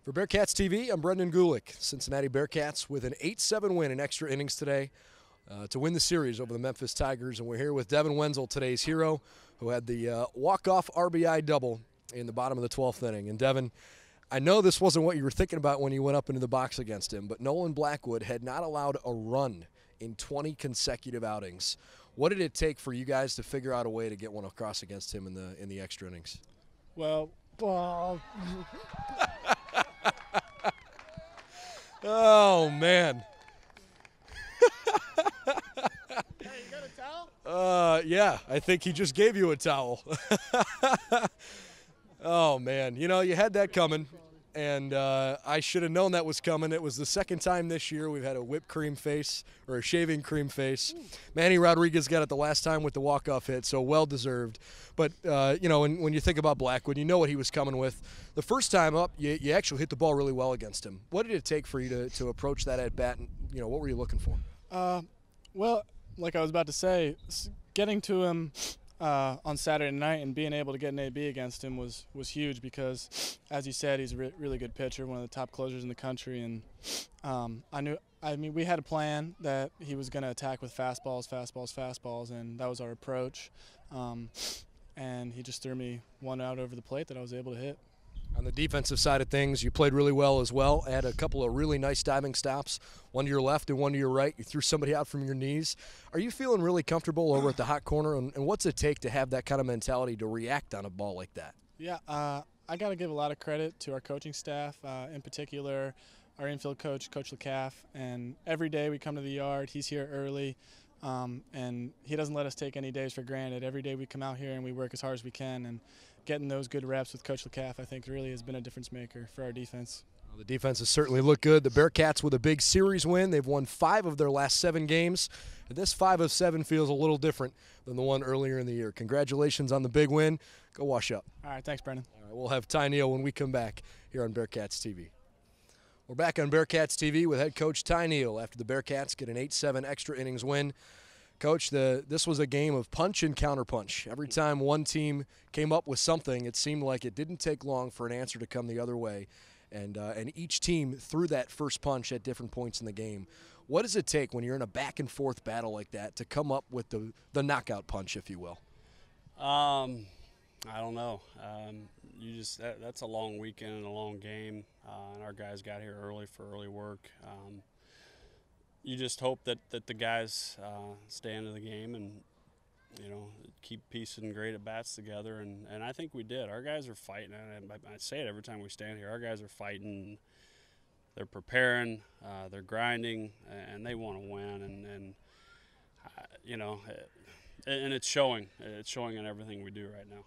For Bearcats TV, I'm Brendan Gulick. Cincinnati Bearcats with an 8-7 win in extra innings today to win the series over the Memphis Tigers. And we're here with Devin Wenzel, today's hero, who had the walk-off RBI double in the bottom of the 12th inning. And Devin, I know this wasn't what you were thinking about when you went up into the box against him, but Nolan Blackwood had not allowed a run in 20 consecutive outings. What did it take for you guys to figure out a way to get one across against him in the extra innings? Well, oh, man. Hey, you got a towel? Yeah, I think he just gave you a towel. Oh, man. You know, you had that coming, and I should have known that was coming. It was the second time this year we've had a whipped cream face or a shaving cream face. Manny Rodriguez got it the last time with the walk-off hit, so well-deserved. But, you know, when you think about Blackwood, you know what he was coming with. The first time up, you actually hit the ball really well against him. What did it take for you to approach that at-bat, and, you know, what were you looking for? Well, like I was about to say, getting to him on Saturday night and being able to get an AB against him was huge because, as you said, he's a really good pitcher, one of the top closers in the country. And we had a plan that he was going to attack with fastballs, and that was our approach. And he just threw me one out over the plate that I was able to hit. On the defensive side of things, you played really well as well. Had a couple of really nice diving stops, one to your left and one to your right. You threw somebody out from your knees. Are you feeling really comfortable over at the hot corner, and what's it take to have that kind of mentality to react on a ball like that? Yeah, I got to give a lot of credit to our coaching staff, in particular our infield coach, Coach LeCaff. And every day we come to the yard, he's here early, and he doesn't let us take any days for granted. Every day we come out here and we work as hard as we can, and getting those good reps with Coach LeCaff, I think, really has been a difference maker for our defense. Well, the defense has certainly looked good. The Bearcats with a big series win. They've won 5 of their last 7 games. And this 5 of 7 feels a little different than the one earlier in the year. Congratulations on the big win. Go wash up. All right, thanks, Brendan. All right, we'll have Ty Neal when we come back here on Bearcats TV. We're back on Bearcats TV with head coach Ty Neal after the Bearcats get an 8-7 extra innings win. Coach, this was a game of punch and counterpunch. Every time one team came up with something, it seemed like it didn't take long for an answer to come the other way. And each team threw that first punch at different points in the game. What does it take when you're in a back-and-forth battle like that to come up with the knockout punch, if you will? I don't know. That's a long weekend and a long game, and our guys got here early for early work. You just hope that the guys stay into the game and, you know, keep piecing great at-bats together, and I think we did. Our guys are fighting, and I say it every time we stand here. Our guys are fighting. They're preparing, they're grinding, and they want to win, and you know, and it's showing. It's showing in everything we do right now.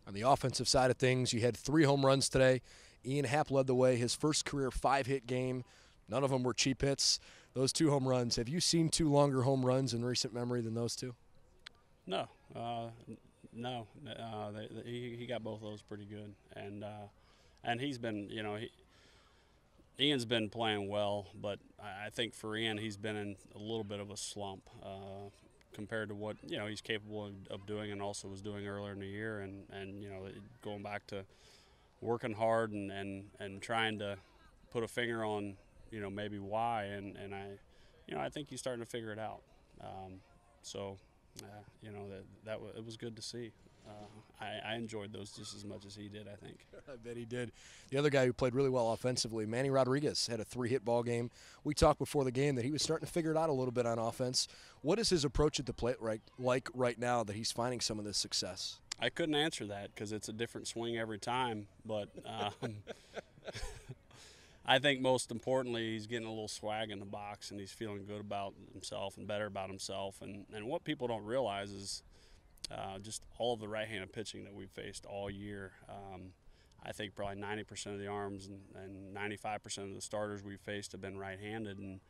On the offensive side of things, you had 3 home runs today. Ian Happ led the way, his first career 5-hit game. None of them were cheap hits. Those 2 home runs, have you seen 2 longer home runs in recent memory than those 2? No. He got both of those pretty good. And he's been, you know, Ian's been playing well, but I think for Ian, he's been in a little bit of a slump compared to what, you know, he's capable of doing and also was doing earlier in the year. And you know, going back to working hard and trying to put a finger on, you know, maybe why, and I think he's starting to figure it out. You know, it was good to see. I enjoyed those just as much as he did, I think. I bet he did. The other guy who played really well offensively, Manny Rodriguez, had a 3-hit ball game. We talked before the game that he was starting to figure it out a little bit on offense. What is his approach at the plate like right now that he's finding some of this success? I couldn't answer that because it's a different swing every time, but I think most importantly, he's getting a little swag in the box, and he's feeling good about himself and better about himself. And what people don't realize is just all of the right-handed pitching that we've faced all year. I think probably 90% of the arms and 95% of the starters we've faced have been right-handed, and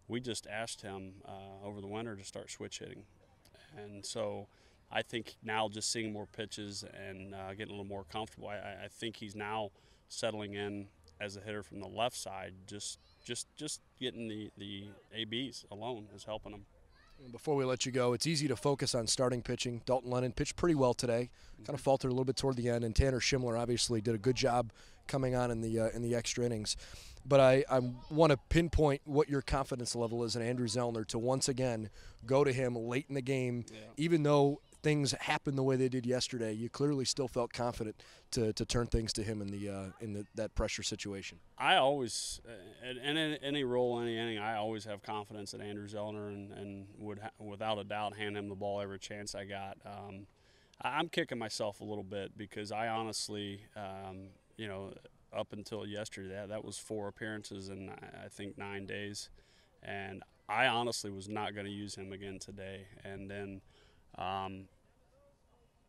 we just asked him over the winter to start switch hitting. And so I think now just seeing more pitches and getting a little more comfortable, I think he's now settling in as a hitter from the left side. Just getting the ABs alone is helping him. Before we let you go, it's easy to focus on starting pitching. Dalton Lennon pitched pretty well today, kind of faltered a little bit toward the end, and Tanner Schimler obviously did a good job coming on in the extra innings. But I want to pinpoint what your confidence level is in Andrew Zellner to once again go to him late in the game, even though things happened the way they did yesterday. You clearly still felt confident to turn things to him in that pressure situation. I always, in any role, any inning, I always have confidence in Andrew Zellner and would without a doubt hand him the ball every chance I got. I'm kicking myself a little bit because I honestly, up until yesterday, that was 4 appearances in I think 9 days, and I honestly was not going to use him again today. And then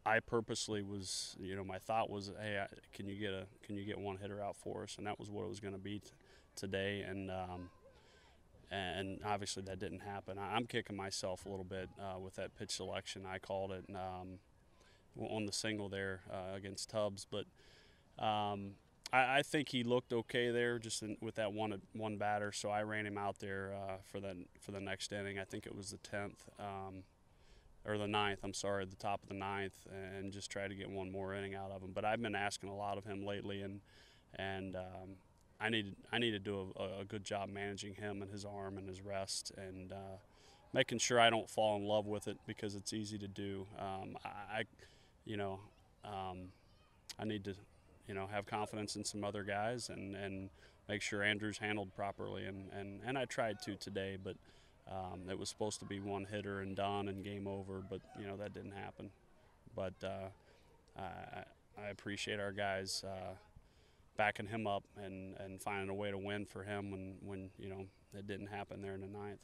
I purposely was, my thought was, hey, can you get one hitter out for us? And that was what it was going to be today. And obviously that didn't happen. I'm kicking myself a little bit with that pitch selection. I called it on the single there against Tubbs, but I think he looked okay there just with that one batter. So I ran him out there for the next inning. I think it was the 10th. Or the 9th, I'm sorry, the top of the 9th, and just try to get one more inning out of him. But I've been asking a lot of him lately, and I need to do a good job managing him and his arm and his rest, and making sure I don't fall in love with it because it's easy to do. I need to, have confidence in some other guys and make sure Andrew's handled properly, and I tried to today, but. It was supposed to be one hitter and done and game over, but that didn't happen. But I appreciate our guys backing him up and finding a way to win for him when it didn't happen there in the 9th.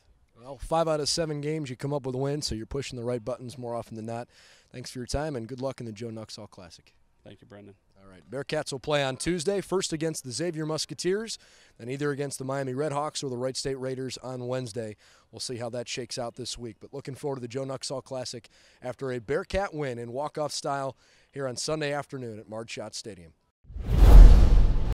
Well, 5 out of 7 games you come up with a win, so you're pushing the right buttons more often than not. Thanks for your time, and good luck in the Joe Nuxall Classic. Thank you, Brendan. All right, Bearcats will play on Tuesday, first against the Xavier Musketeers, then either against the Miami Redhawks or the Wright State Raiders on Wednesday. We'll see how that shakes out this week. But looking forward to the Joe Nuxall Classic after a Bearcat win in walk-off style here on Sunday afternoon at Marge Schott Stadium.